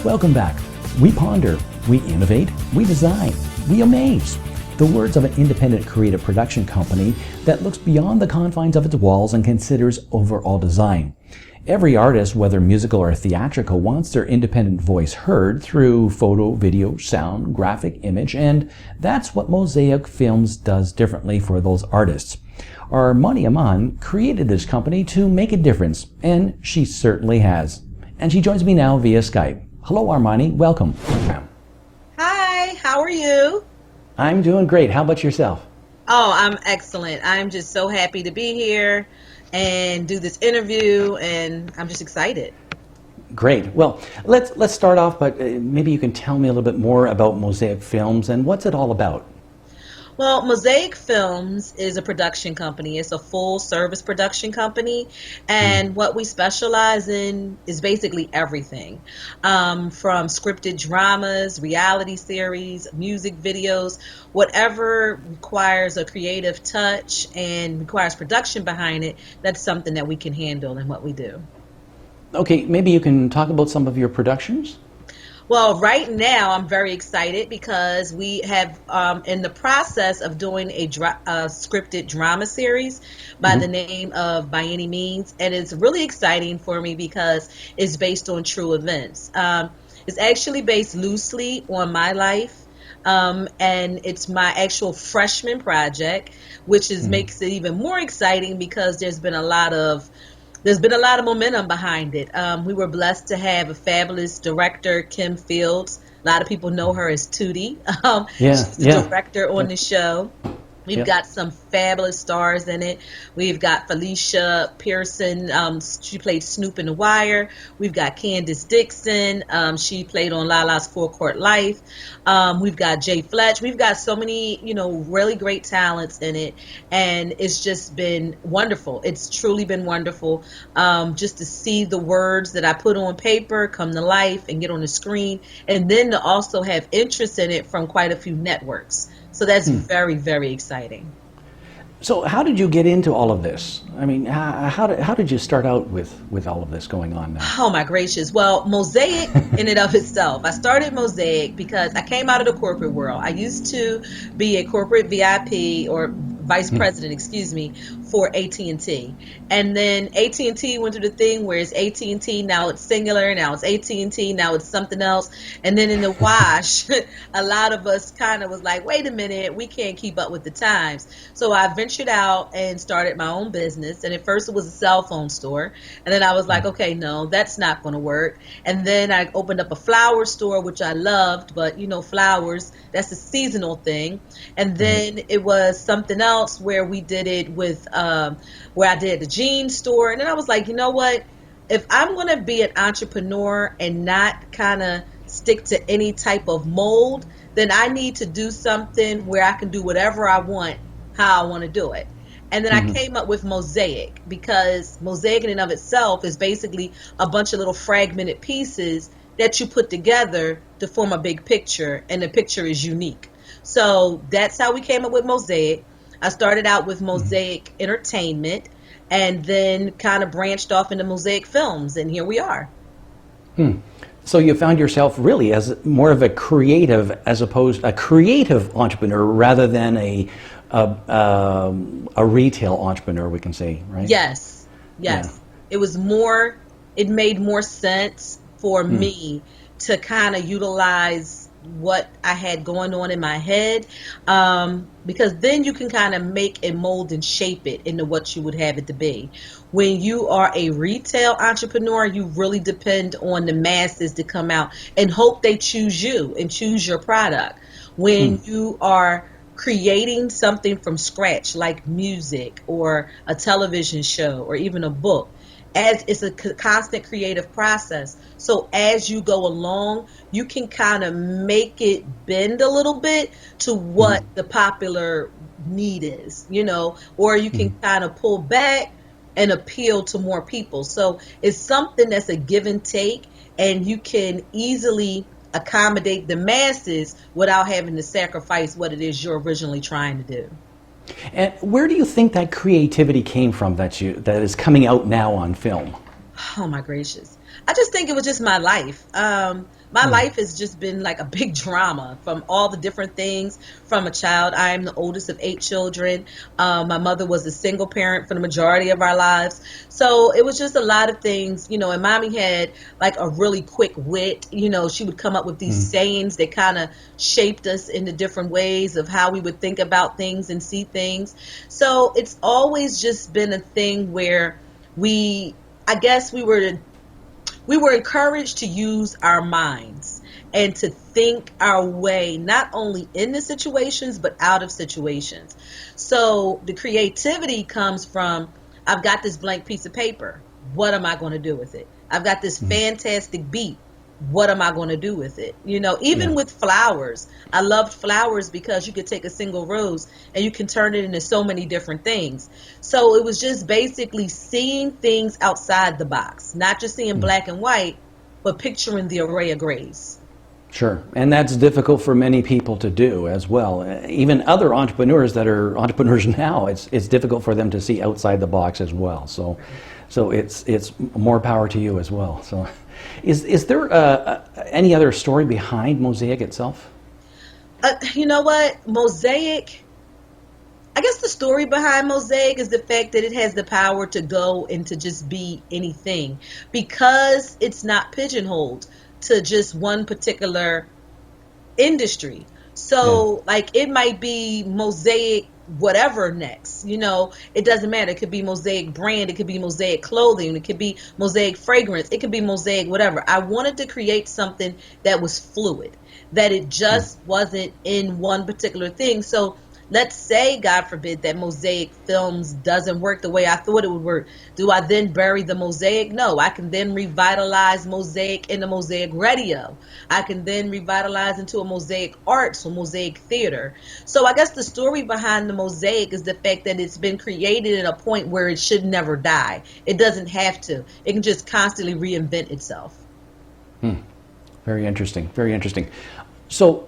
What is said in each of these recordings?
Welcome back. We ponder, we innovate, we design, we amaze. The words of an independent creative production company that looks beyond the confines of its walls and considers overall design. Every artist, whether musical or theatrical, wants their independent voice heard through photo, video, sound, graphic, image, and that's what Mosaic Films does differently for those artists. Armani Iman created this company to make a difference, and she certainly has. And she joins me now via Skype. Hello, Armani. Welcome. Hi, how are you? I'm doing great. How about yourself? Oh, I'm excellent. I'm just so happy to be here and do this interview, and I'm just excited. Great. Well, let's start off, but maybe you can tell me a little bit more about Mosaic Films and what's it all about? Well, Mosaic Films is a production company. It's a full service production company. And what we specialize in is basically everything from scripted dramas, reality series, music videos, whatever requires a creative touch and requires production behind it. That's something that we can handle in what we do. Okay, maybe you can talk about some of your productions? Well, right now I'm very excited because we have in the process of doing a scripted drama series by the name of By Any Means, and it's really exciting for me because it's based on true events. It's actually based loosely on my life, and it's my actual freshman project, which makes it even more exciting because there's been a lot of momentum behind it. We were blessed to have a fabulous director, Kim Fields. A lot of people know her as Tootie. She's the director on the show. We've got some fabulous stars in it. We've got Felicia Pearson. She played Snoop in The Wire. We've got Candace Dixon. She played on Lala's Full Court Life. We've got Jay Fletch. We've got so many, really great talents in it. And it's just been wonderful. It's truly been wonderful just to see the words that I put on paper come to life and get on the screen. And then to also have interest in it from quite a few networks. So that's very, very exciting. So how did you get into all of this? I mean, how did you start out with all of this going on now? Oh my gracious. Well, Mosaic in and of itself. I started Mosaic because I came out of the corporate world. I used to be a corporate VIP or vice president, excuse me, for AT&T. And then AT&T went through the thing where it's AT&T, now it's singular, now it's AT&T, now it's something else. And then in the wash, a lot of us kind of was like, wait a minute, we can't keep up with the times. So I ventured out and started my own business. And at first it was a cell phone store. And then I was like, okay, no, that's not going to work. And then I opened up a flower store, which I loved, but flowers, that's a seasonal thing. And then it was something else where we did it with where I did the jeans store. And then I was like, you know what? If I'm going to be an entrepreneur and not kind of stick to any type of mold, then I need to do something where I can do whatever I want, how I want to do it. And then I came up with Mosaic because Mosaic in and of itself is basically a bunch of little fragmented pieces that you put together to form a big picture, and the picture is unique. So that's how we came up with Mosaic. I started out with Mosaic Entertainment and then kind of branched off into Mosaic Films, and here we are. So you found yourself really as more of a creative, as opposed a creative entrepreneur rather than a retail entrepreneur, we can say, right? Yes. Yeah. It made more sense for me to kind of utilize what I had going on in my head, because then you can kind of make and mold and shape it into what you would have it to be. When you are a retail entrepreneur, you really depend on the masses to come out and hope they choose you and choose your product. When you are creating something from scratch, like music or a television show or even a book, as it's a constant creative process. So as you go along, you can kind of make it bend a little bit to what the popular need is, or you can kind of pull back and appeal to more people. So it's something that's a give and take, and you can easily accommodate the masses without having to sacrifice what it is you're originally trying to do. And where do you think that creativity came from that is coming out now on film? Oh my gracious. I just think it was just my life. My life has just been like a big drama from all the different things from a child. I am the oldest of 8 children. My mother was a single parent for the majority of our lives. So it was just a lot of things, and mommy had like a really quick wit. She would come up with these sayings that kind of shaped us into different ways of how we would think about things and see things. So it's always just been a thing where I guess we were encouraged to use our minds and to think our way not only in the situations but out of situations. So the creativity comes from, I've got this blank piece of paper. What am I going to do with it? I've got this fantastic beat. What am I going to do with it? Even Yeah. with flowers, I loved flowers because you could take a single rose and you can turn it into so many different things. So it was just basically seeing things outside the box, not just seeing black and white, but picturing the array of grays. Sure, and that's difficult for many people to do as well. Even other entrepreneurs that are entrepreneurs now, it's difficult for them to see outside the box as well. So it's more power to you as well. So, is there any other story behind Mosaic itself? You know what? Mosaic, I guess the story behind Mosaic is the fact that it has the power to go and to just be anything because it's not pigeonholed to just one particular industry. Yeah. So, like, it might be Mosaic whatever next. It doesn't matter. It could be Mosaic brand, it could be Mosaic clothing, it could be Mosaic fragrance, it could be Mosaic whatever. I wanted to create something that was fluid, that it just wasn't in one particular thing. So let's say, God forbid, that Mosaic Films doesn't work the way I thought it would work. Do I then bury the Mosaic? No, I can then revitalize Mosaic into Mosaic Radio. I can then revitalize into a Mosaic Arts or Mosaic Theater. So I guess the story behind the Mosaic is the fact that it's been created at a point where it should never die. It doesn't have to. It can just constantly reinvent itself. Very interesting. Very interesting. So,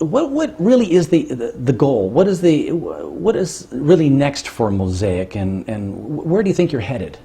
what really is the goal? What is really next for Mosaic, and where do you think you're headed?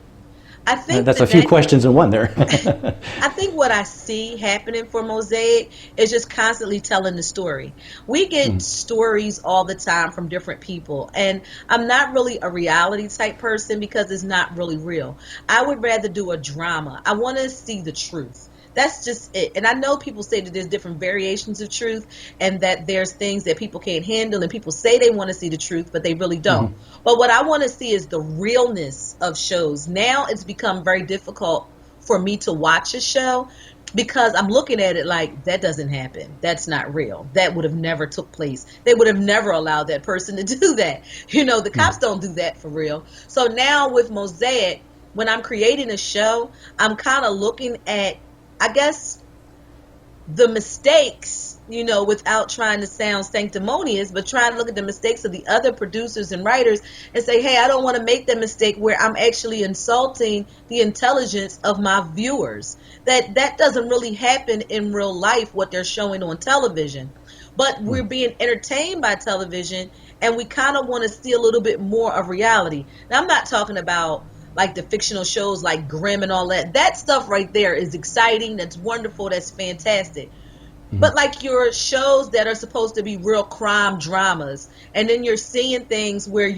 I think That's the a few next questions in one there. I think what I see happening for Mosaic is just constantly telling the story. We get stories all the time from different people, and I'm not really a reality type person because it's not really real. I would rather do a drama. I want to see the truth. That's just it. And I know people say that there's different variations of truth and that there's things that people can't handle and people say they want to see the truth, but they really don't. But what I want to see is the realness of shows. Now it's become very difficult for me to watch a show because I'm looking at it like that doesn't happen. That's not real. That would have never took place. They would have never allowed that person to do that. The cops don't do that for real. So now with Mosaic, when I'm creating a show, I'm kind of looking at, I guess, the mistakes, without trying to sound sanctimonious, but trying to look at the mistakes of the other producers and writers and say, hey, I don't want to make that mistake where I'm actually insulting the intelligence of my viewers. That doesn't really happen in real life, what they're showing on television. But we're being entertained by television, and we kind of want to see a little bit more of reality. Now, I'm not talking about like the fictional shows like Grimm and all that. That stuff right there is exciting. That's wonderful. That's fantastic. But like your shows that are supposed to be real crime dramas, and then you're seeing things where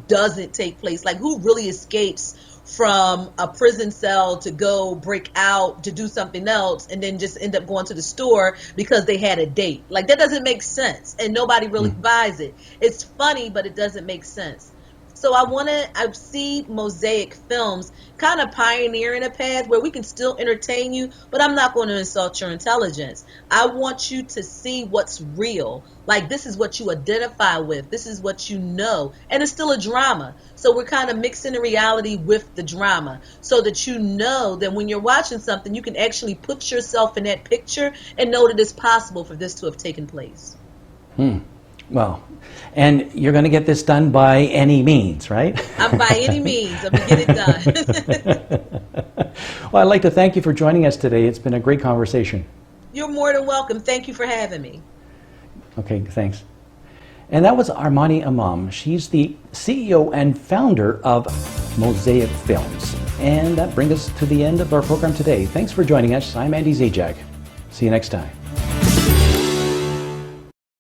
doesn't take place. Like who really escapes from a prison cell to go break out to do something else and then just end up going to the store because they had a date? Like that doesn't make sense and nobody really buys it. It's funny, but it doesn't make sense. So I see Mosaic Films kind of pioneering a path where we can still entertain you, but I'm not going to insult your intelligence. I want you to see what's real. Like this is what you identify with. This is what you know. And it's still a drama. So we're kind of mixing the reality with the drama so that that when you're watching something, you can actually put yourself in that picture and know that it's possible for this to have taken place. Well, and you're going to get this done by any means, right? By any means. I'm going to get it done. Well, I'd like to thank you for joining us today. It's been a great conversation. You're more than welcome. Thank you for having me. Okay, thanks. And that was Armani Iman. She's the CEO and founder of Mosaic Films. And that brings us to the end of our program today. Thanks for joining us. I'm Andy Zajac. See you next time.